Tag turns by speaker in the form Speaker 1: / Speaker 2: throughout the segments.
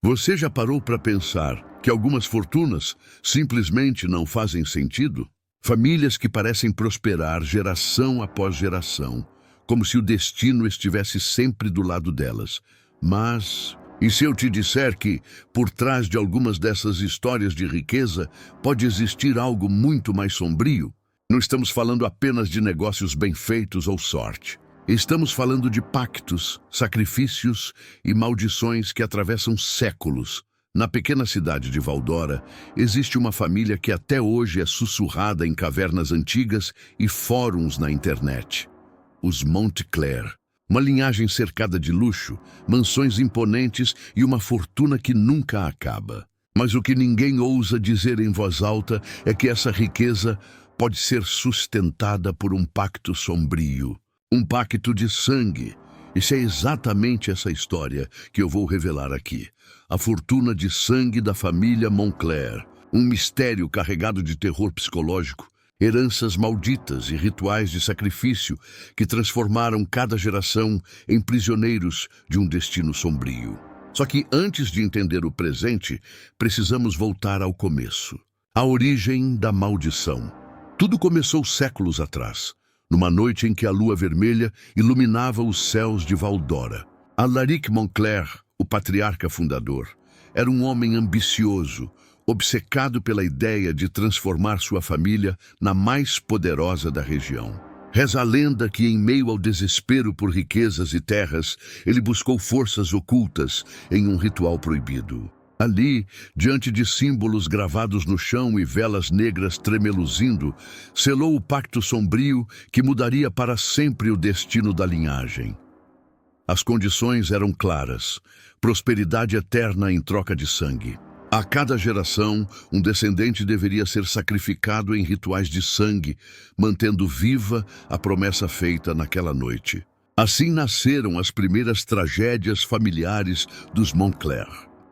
Speaker 1: Você já parou para pensar que algumas fortunas simplesmente não fazem sentido? Famílias que parecem prosperar geração após geração, como se o destino estivesse sempre do lado delas. Mas, e se eu te disser que, por trás de algumas dessas histórias de riqueza, pode existir algo muito mais sombrio? Não estamos falando apenas de negócios bem feitos ou sorte. Estamos falando de pactos, sacrifícios e maldições que atravessam séculos. Na pequena cidade de Valdora, existe uma família que até hoje é sussurrada em cavernas antigas e fóruns na internet. Os Montclair. Uma linhagem cercada de luxo, mansões imponentes e uma fortuna que nunca acaba. Mas o que ninguém ousa dizer em voz alta é que essa riqueza pode ser sustentada por um pacto sombrio. Um pacto de sangue. E é exatamente essa história que eu vou revelar aqui. A fortuna de sangue da família Montclair. Um mistério carregado de terror psicológico, heranças malditas e rituais de sacrifício que transformaram cada geração em prisioneiros de um destino sombrio. Só que antes de entender o presente, precisamos voltar ao começo. A origem da maldição. Tudo começou séculos atrás, numa noite em que a lua vermelha iluminava os céus de Valdora. Alaric Montclair, o patriarca fundador, era um homem ambicioso, obcecado pela ideia de transformar sua família na mais poderosa da região. Reza a lenda que, em meio ao desespero por riquezas e terras, ele buscou forças ocultas em um ritual proibido. Ali, diante de símbolos gravados no chão e velas negras tremeluzindo, selou o pacto sombrio que mudaria para sempre o destino da linhagem. As condições eram claras: prosperidade eterna em troca de sangue. A cada geração, um descendente deveria ser sacrificado em rituais de sangue, mantendo viva a promessa feita naquela noite. Assim nasceram as primeiras tragédias familiares dos Montclair.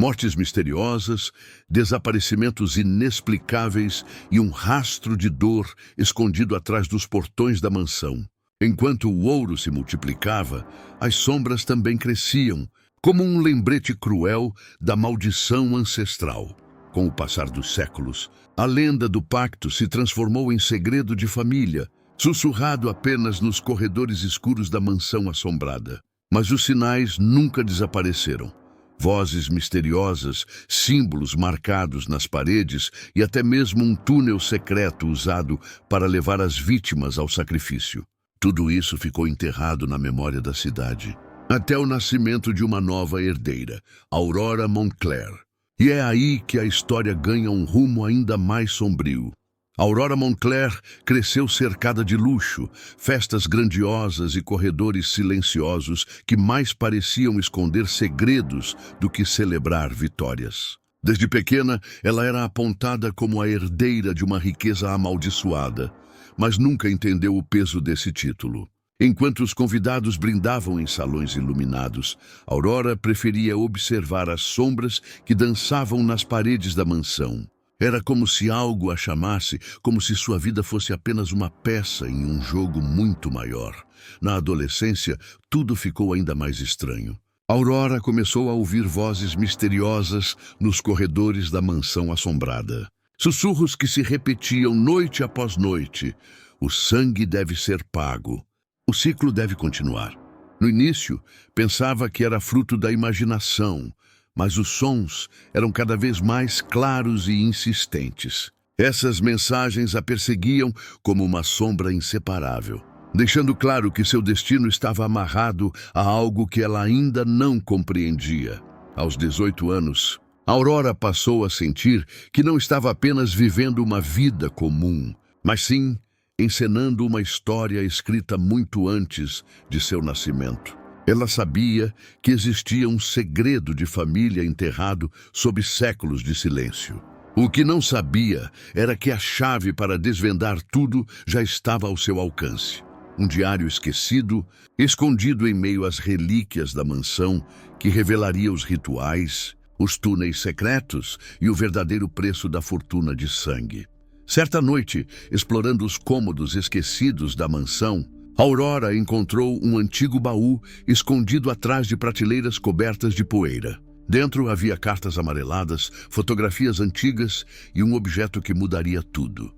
Speaker 1: Mortes misteriosas, desaparecimentos inexplicáveis e um rastro de dor escondido atrás dos portões da mansão. Enquanto o ouro se multiplicava, as sombras também cresciam, como um lembrete cruel da maldição ancestral. Com o passar dos séculos, a lenda do pacto se transformou em segredo de família, sussurrado apenas nos corredores escuros da mansão assombrada. Mas os sinais nunca desapareceram. Vozes misteriosas, símbolos marcados nas paredes e até mesmo um túnel secreto usado para levar as vítimas ao sacrifício. Tudo isso ficou enterrado na memória da cidade, até o nascimento de uma nova herdeira, Aurora Montclair. E é aí que a história ganha um rumo ainda mais sombrio. Aurora Montclair cresceu cercada de luxo, festas grandiosas e corredores silenciosos que mais pareciam esconder segredos do que celebrar vitórias. Desde pequena, ela era apontada como a herdeira de uma riqueza amaldiçoada, mas nunca entendeu o peso desse título. Enquanto os convidados brindavam em salões iluminados, Aurora preferia observar as sombras que dançavam nas paredes da mansão. Era como se algo a chamasse, como se sua vida fosse apenas uma peça em um jogo muito maior. Na adolescência, tudo ficou ainda mais estranho. Aurora começou a ouvir vozes misteriosas nos corredores da mansão assombrada. Sussurros que se repetiam noite após noite. O sangue deve ser pago. O ciclo deve continuar. No início, pensava que era fruto da imaginação, mas os sons eram cada vez mais claros e insistentes. Essas mensagens a perseguiam como uma sombra inseparável, deixando claro que seu destino estava amarrado a algo que ela ainda não compreendia. Aos 18 anos, Aurora passou a sentir que não estava apenas vivendo uma vida comum, mas sim encenando uma história escrita muito antes de seu nascimento. Ela sabia que existia um segredo de família enterrado sob séculos de silêncio. O que não sabia era que a chave para desvendar tudo já estava ao seu alcance. Um diário esquecido, escondido em meio às relíquias da mansão, que revelaria os rituais, os túneis secretos e o verdadeiro preço da fortuna de sangue. Certa noite, explorando os cômodos esquecidos da mansão, Aurora encontrou um antigo baú escondido atrás de prateleiras cobertas de poeira. Dentro havia cartas amareladas, fotografias antigas e um objeto que mudaria tudo.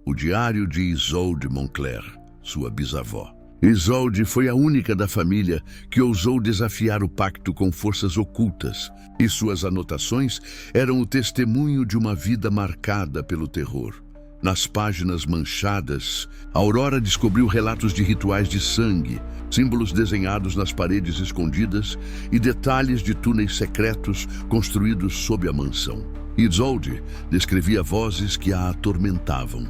Speaker 1: O diário de Isolde Moncler, sua bisavó. Isolde foi a única da família que ousou desafiar o pacto com forças ocultas, e suas anotações eram o testemunho de uma vida marcada pelo terror. Nas páginas manchadas, Aurora descobriu relatos de rituais de sangue, símbolos desenhados nas paredes escondidas e detalhes de túneis secretos construídos sob a mansão. Isolde descrevia vozes que a atormentavam,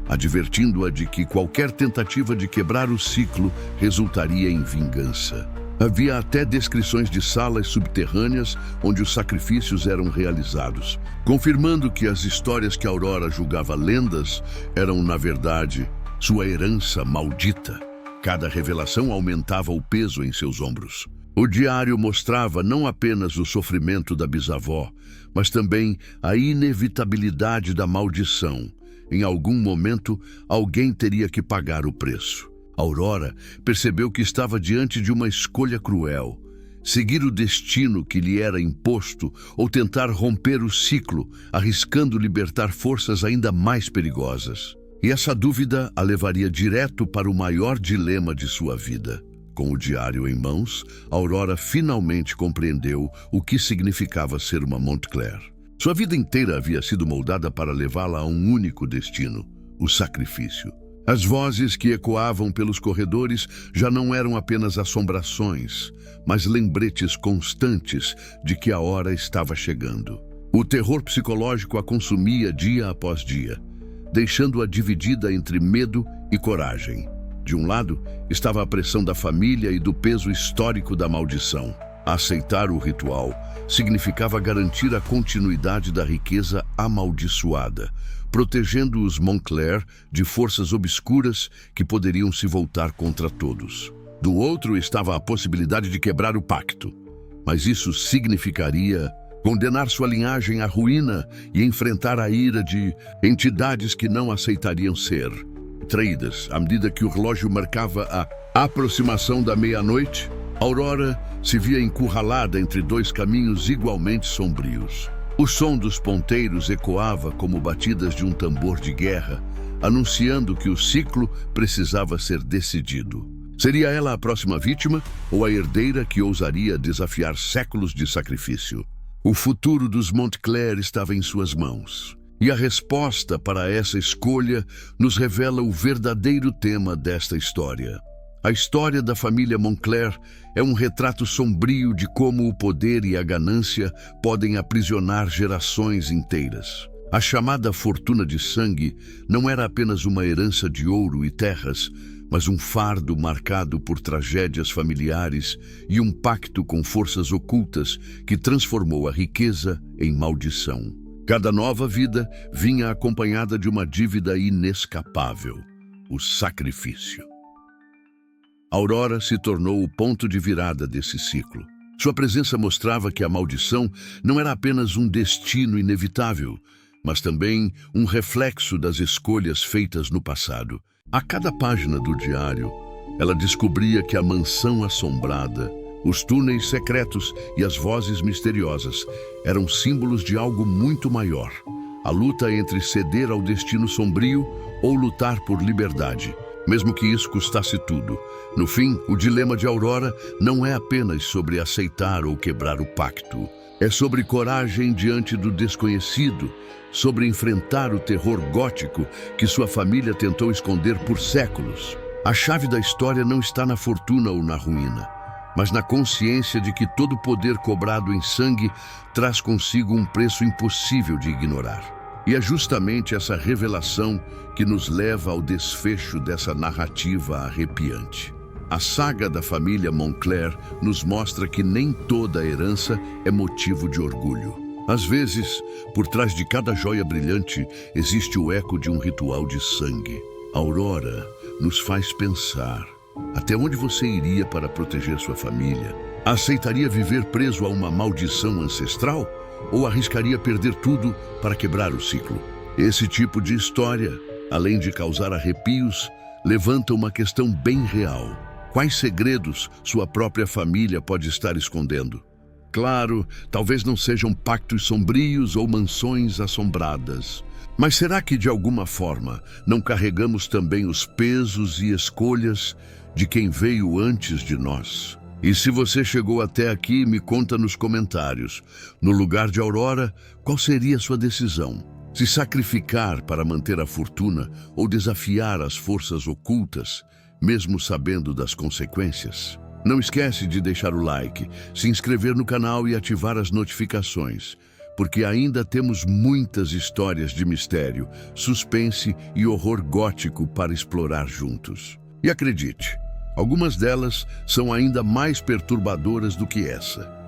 Speaker 1: advertindo-a de que qualquer tentativa de quebrar o ciclo resultaria em vingança. Havia até descrições de salas subterrâneas onde os sacrifícios eram realizados, confirmando que as histórias que Aurora julgava lendas eram, na verdade, sua herança maldita. Cada revelação aumentava o peso em seus ombros. O diário mostrava não apenas o sofrimento da bisavó, mas também a inevitabilidade da maldição. Em algum momento, alguém teria que pagar o preço. Aurora percebeu que estava diante de uma escolha cruel: seguir o destino que lhe era imposto ou tentar romper o ciclo, arriscando libertar forças ainda mais perigosas. E essa dúvida a levaria direto para o maior dilema de sua vida. Com o diário em mãos, Aurora finalmente compreendeu o que significava ser uma Montclair. Sua vida inteira havia sido moldada para levá-la a um único destino: o sacrifício. As vozes que ecoavam pelos corredores já não eram apenas assombrações, mas lembretes constantes de que a hora estava chegando. O terror psicológico a consumia dia após dia, deixando-a dividida entre medo e coragem. De um lado, estava a pressão da família e do peso histórico da maldição. Aceitar o ritual significava garantir a continuidade da riqueza amaldiçoada, protegendo os Moncler de forças obscuras que poderiam se voltar contra todos. Do outro estava a possibilidade de quebrar o pacto, mas isso significaria condenar sua linhagem à ruína e enfrentar a ira de entidades que não aceitariam ser traídas. À medida que o relógio marcava a aproximação da meia-noite, Aurora se via encurralada entre dois caminhos igualmente sombrios. O som dos ponteiros ecoava como batidas de um tambor de guerra, anunciando que o ciclo precisava ser decidido. Seria ela a próxima vítima ou a herdeira que ousaria desafiar séculos de sacrifício? O futuro dos Montclair estava em suas mãos. E a resposta para essa escolha nos revela o verdadeiro tema desta história. A história da família Moncler é um retrato sombrio de como o poder e a ganância podem aprisionar gerações inteiras. A chamada fortuna de sangue não era apenas uma herança de ouro e terras, mas um fardo marcado por tragédias familiares e um pacto com forças ocultas que transformou a riqueza em maldição. Cada nova vida vinha acompanhada de uma dívida inescapável: o sacrifício. Aurora se tornou o ponto de virada desse ciclo. Sua presença mostrava que a maldição não era apenas um destino inevitável, mas também um reflexo das escolhas feitas no passado. A cada página do diário, ela descobria que a mansão assombrada, os túneis secretos e as vozes misteriosas eram símbolos de algo muito maior: a luta entre ceder ao destino sombrio ou lutar por liberdade, mesmo que isso custasse tudo. No fim, o dilema de Aurora não é apenas sobre aceitar ou quebrar o pacto. É sobre coragem diante do desconhecido, sobre enfrentar o terror gótico que sua família tentou esconder por séculos. A chave da história não está na fortuna ou na ruína, mas na consciência de que todo poder cobrado em sangue traz consigo um preço impossível de ignorar. E é justamente essa revelação que nos leva ao desfecho dessa narrativa arrepiante. A saga da família Moncler nos mostra que nem toda herança é motivo de orgulho. Às vezes, por trás de cada joia brilhante, existe o eco de um ritual de sangue. Aurora nos faz pensar: até onde você iria para proteger sua família? Aceitaria viver preso a uma maldição ancestral? Ou arriscaria perder tudo para quebrar o ciclo? Esse tipo de história, além de causar arrepios, levanta uma questão bem real: quais segredos sua própria família pode estar escondendo? Claro, talvez não sejam pactos sombrios ou mansões assombradas. Mas será que, de alguma forma, não carregamos também os pesos e escolhas de quem veio antes de nós? E se você chegou até aqui, me conta nos comentários. No lugar de Aurora, qual seria a sua decisão? Se sacrificar para manter a fortuna ou desafiar as forças ocultas, mesmo sabendo das consequências? Não esquece de deixar o like, se inscrever no canal e ativar as notificações, porque ainda temos muitas histórias de mistério, suspense e horror gótico para explorar juntos. E acredite, algumas delas são ainda mais perturbadoras do que essa.